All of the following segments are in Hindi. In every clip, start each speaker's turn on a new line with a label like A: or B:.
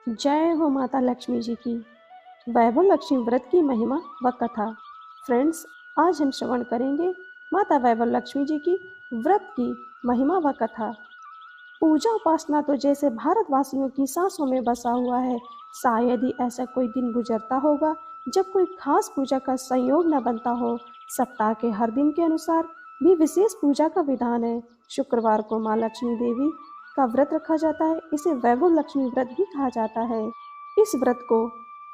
A: जय हो माता लक्ष्मी जी की। वैभव लक्ष्मी व्रत की महिमा व कथा। फ्रेंड्स, आज हम श्रवण करेंगे माता वैभव लक्ष्मी जी की व्रत की महिमा व कथा। पूजा उपासना तो जैसे भारतवासियों की सांसों में बसा हुआ है। शायद ही ऐसा कोई दिन गुजरता होगा जब कोई खास पूजा का संयोग न बनता हो। सप्ताह के हर दिन के अनुसार भी विशेष पूजा का विधान है। शुक्रवार को माँ लक्ष्मी देवी का व्रत रखा जाता है। इसे वैभव लक्ष्मी व्रत भी कहा जाता है। इस व्रत को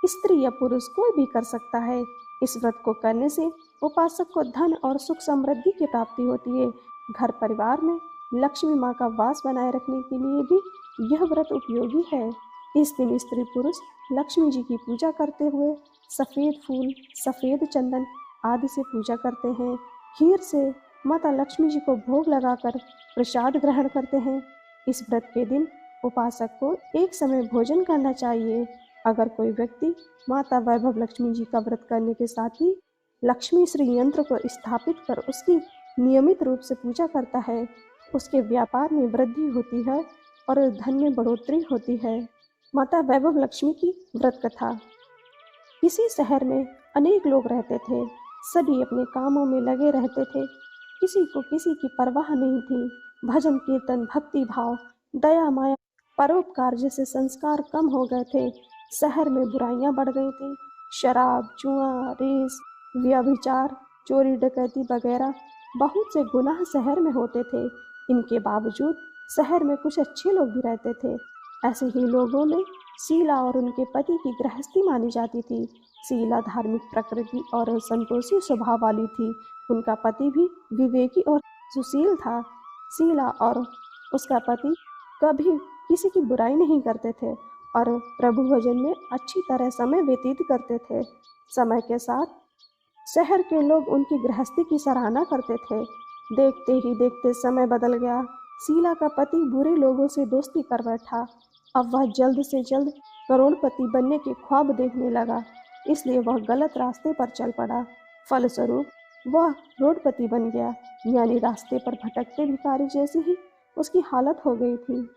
A: स्त्री या पुरुष कोई भी कर सकता है। इस व्रत को करने से उपासक को धन और सुख समृद्धि की प्राप्ति होती है। घर परिवार में लक्ष्मी माँ का वास बनाए रखने के लिए भी यह व्रत उपयोगी है। इस दिन स्त्री पुरुष लक्ष्मी जी की पूजा करते हुए सफ़ेद फूल, सफ़ेद चंदन आदि से पूजा करते हैं। खीर से माता लक्ष्मी जी को भोग लगाकर प्रसाद ग्रहण करते हैं। इस व्रत के दिन उपासक को एक समय भोजन करना चाहिए। अगर कोई व्यक्ति माता वैभव लक्ष्मी जी का व्रत करने के साथ ही लक्ष्मी श्री यंत्र को स्थापित कर उसकी नियमित रूप से पूजा करता है, उसके व्यापार में वृद्धि होती है और धन में बढ़ोतरी होती है। माता वैभव लक्ष्मी की व्रत कथा। किसी शहर में अनेक लोग रहते थे। सभी अपने कामों में लगे रहते थे। किसी को किसी की परवाह नहीं थी। भजन कीर्तन, भक्ति भाव, दया माया, परोपकार जैसे संस्कार कम हो गए थे। शहर में बुराइयां बढ़ गई थी। शराब, जुआ, रेस, व्यभिचार, चोरी डकैती वगैरह बहुत से गुनाह शहर में होते थे। इनके बावजूद शहर में कुछ अच्छे लोग भी रहते थे। ऐसे ही लोगों में शीला और उनके पति की गृहस्थी मानी जाती थी। शीला धार्मिक प्रकृति और संतोषी स्वभाव वाली थी। उनका पति भी विवेकी और सुशील था। शीला और उसका पति कभी किसी की बुराई नहीं करते थे और प्रभु भजन में अच्छी तरह समय व्यतीत करते थे। समय के साथ शहर के लोग उनकी गृहस्थी की सराहना करते थे। देखते ही देखते समय बदल गया। शीला का पति बुरे लोगों से दोस्ती कर बैठा। अब वह जल्द से जल्द करोड़पति बनने के ख्वाब देखने लगा, इसलिए वह गलत रास्ते पर चल पड़ा। फलस्वरूप वह रोडपति बन गया, यानी रास्ते पर भटकते भिखारी जैसी ही उसकी हालत हो गई थी।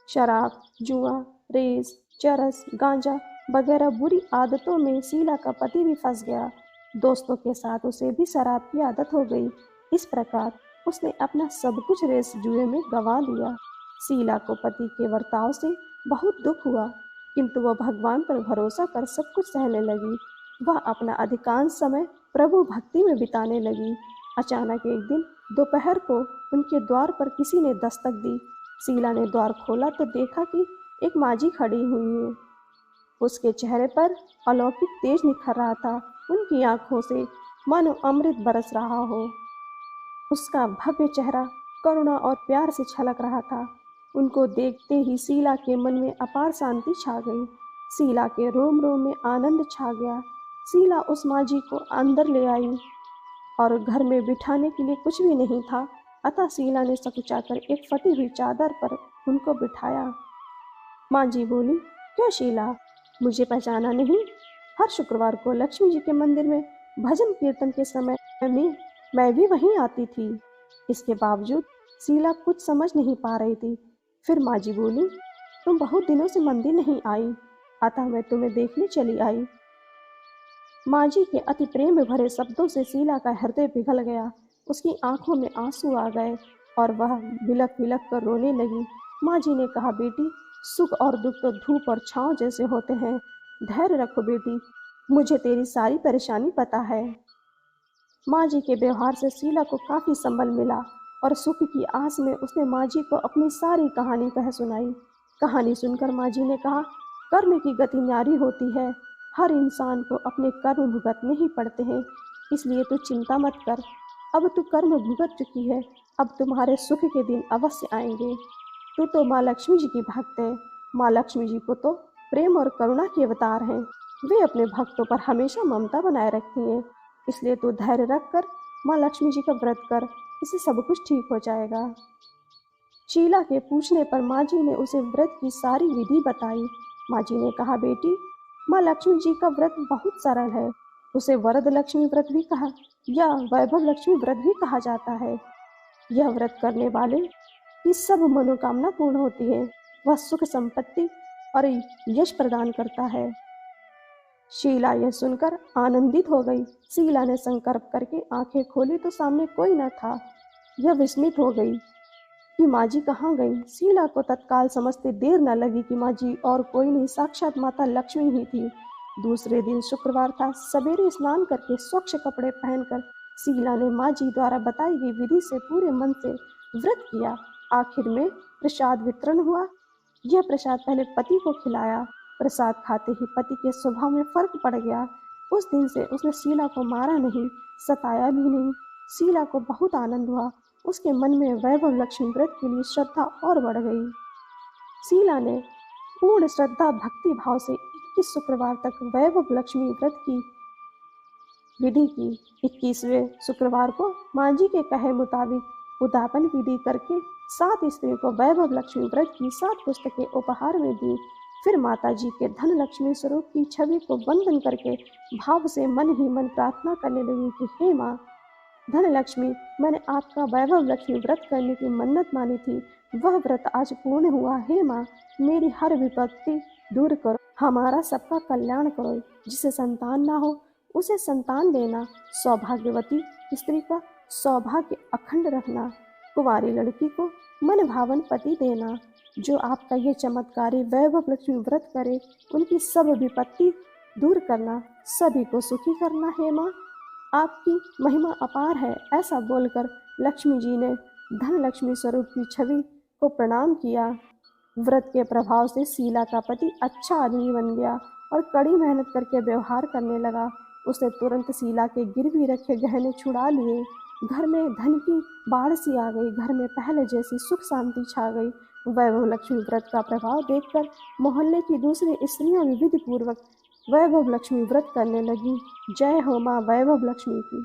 A: शराब, जुआ, रेस, चरस, गांजा वगैरह बुरी आदतों में शीला का पति भी फंस गया। दोस्तों के साथ उसे भी शराब की आदत हो गई। इस प्रकार उसने अपना सब कुछ रेस जुए में गंवा दिया। शीला को पति के बर्ताव से बहुत दुख हुआ, किंतु वह भगवान पर भरोसा कर सब कुछ सहने लगी। वह अपना अधिकांश समय प्रभु भक्ति में बिताने लगी। अचानक एक दिन दोपहर को उनके द्वार पर किसी ने दस्तक दी। शीला ने द्वार खोला तो देखा कि एक माँझी खड़ी हुई है। उसके चेहरे पर अलौकिक तेज निखर रहा था। उनकी आंखों से मानो अमृत बरस रहा हो। उसका भव्य चेहरा करुणा और प्यार से छलक रहा था। उनको देखते ही शीला के मन में अपार शांति छा गई। शीला के रोम रोम में आनंद छा गया। शीला उस माँझी को अंदर ले आई और घर में बिठाने के लिए कुछ भी नहीं था, अतः शीला ने सकुचाकर एक फटी हुई चादर पर उनको बिठाया। माँझी बोली, क्यों शीला, मुझे पहचाना नहीं? हर शुक्रवार को लक्ष्मी जी के मंदिर में भजन कीर्तन के समय में मैं भी वहीं आती थी। इसके बावजूद शीला कुछ समझ नहीं पा रही थी। फिर माँझी बोली, तुम बहुत दिनों से मंदिर नहीं आई, अतः मैं तुम्हें देखने चली आई। माँझी के अति प्रेम भरे शब्दों से शीला का हृदय पिघल गया। उसकी आंखों में आंसू आ गए और वह बिलक बिलक कर रोने लगी। माँझी ने कहा, बेटी, सुख और दुख तो धूप और छांव जैसे होते हैं। धैर्य रखो बेटी, मुझे तेरी सारी परेशानी पता है। माँझी के व्यवहार से शीला को काफ़ी संबल मिला और सुख की आस में उसने माँझी को अपनी सारी कहानी कह सुनाई। कहानी सुनकर माँझी ने कहा, कर्म की गति न्यारी होती है। हर इंसान को अपने कर्म भुगतने ही पड़ते हैं, इसलिए तू चिंता मत कर। अब तू कर्म भुगत चुकी है, अब तुम्हारे सुख के दिन अवश्य आएंगे। तू तो माँ लक्ष्मी जी की भक्त है। माँ लक्ष्मी जी को तो प्रेम और करुणा के अवतार हैं। वे अपने भक्तों पर हमेशा ममता बनाए रखती हैं। इसलिए तू धैर्य रखकर माँ लक्ष्मी जी का व्रत कर, इससे सब कुछ ठीक हो जाएगा। शीला के पूछने पर माँझी ने उसे व्रत की सारी विधि बताई। माँझी ने कहा, बेटी, माँ लक्ष्मी जी का व्रत बहुत सरल है। उसे वरद लक्ष्मी व्रत भी कहा या वैभव लक्ष्मी व्रत भी कहा जाता है। यह व्रत करने वाले की सब मनोकामना पूर्ण होती है। वह सुख संपत्ति और यश प्रदान करता है। शीला यह सुनकर आनंदित हो गई। शीला ने संकल्प करके आंखें खोली तो सामने कोई न था। यह विस्मित हो गई कि माँ जी कहाँ गई। शीला को तत्काल समझते देर न लगी कि माँ जी और कोई नहीं, साक्षात माता लक्ष्मी ही थी। दूसरे दिन शुक्रवार था। सवेरे स्नान करके स्वच्छ कपड़े पहनकर शीला ने माँ जी द्वारा बताई गई विधि से पूरे मन से व्रत किया। आखिर में प्रसाद वितरण हुआ। यह प्रसाद पहले पति को खिलाया। प्रसाद खाते ही पति के स्वभाव में फर्क पड़ गया। उस दिन से उसने शीला को मारा नहीं, सताया भी नहीं। शीला को बहुत आनंद हुआ। उसके मन में वैभव लक्ष्मी व्रत के लिए श्रद्धा और बढ़ गई। शीला ने पूर्ण श्रद्धा भक्ति भाव से 21 शुक्रवार तक वैभव लक्ष्मी व्रत की विधि की। 21वें शुक्रवार को माँ जी के कहे मुताबिक उद्यापन विधि करके 7 स्त्रियों को वैभव लक्ष्मी व्रत की 7 पुस्तकें उपहार में दी। फिर माता जी के धन लक्ष्मी स्वरूप की छवि को वंदन करके भाव से मन ही मन प्रार्थना करने लगी कि हे माँ धन लक्ष्मी, मैंने आपका वैभव लक्ष्मी व्रत करने की मन्नत मानी थी, वह व्रत आज पूर्ण हुआ। हे माँ, मेरी हर विपत्ति दूर करो, हमारा सबका कल्याण करो। जिसे संतान ना हो उसे संतान देना, सौभाग्यवती स्त्री का सौभाग्य अखंड रखना, कुंवारी लड़की को मन भावन पति देना। जो आपका ये चमत्कारी वैभव लक्ष्मी व्रत करे उनकी सब विपत्ति दूर करना, सभी को सुखी करना। हे माँ, आपकी महिमा अपार है। ऐसा बोलकर लक्ष्मी जी ने धन लक्ष्मी स्वरूप की छवि को प्रणाम किया। व्रत के प्रभाव से शीला का पति अच्छा आदमी बन गया और कड़ी मेहनत करके व्यवहार करने लगा। उसने तुरंत शीला के गिरवी रखे गहने छुड़ा लिए। घर में धन की बाढ़ सी आ गई। घर में पहले जैसी सुख शांति छा गई। वैभव लक्ष्मी व्रत का प्रभाव देखकर मोहल्ले की दूसरी स्त्रियां विधि पूर्वक वैभव लक्ष्मी व्रत करने लगी। जय हो माँ वैभव लक्ष्मी की।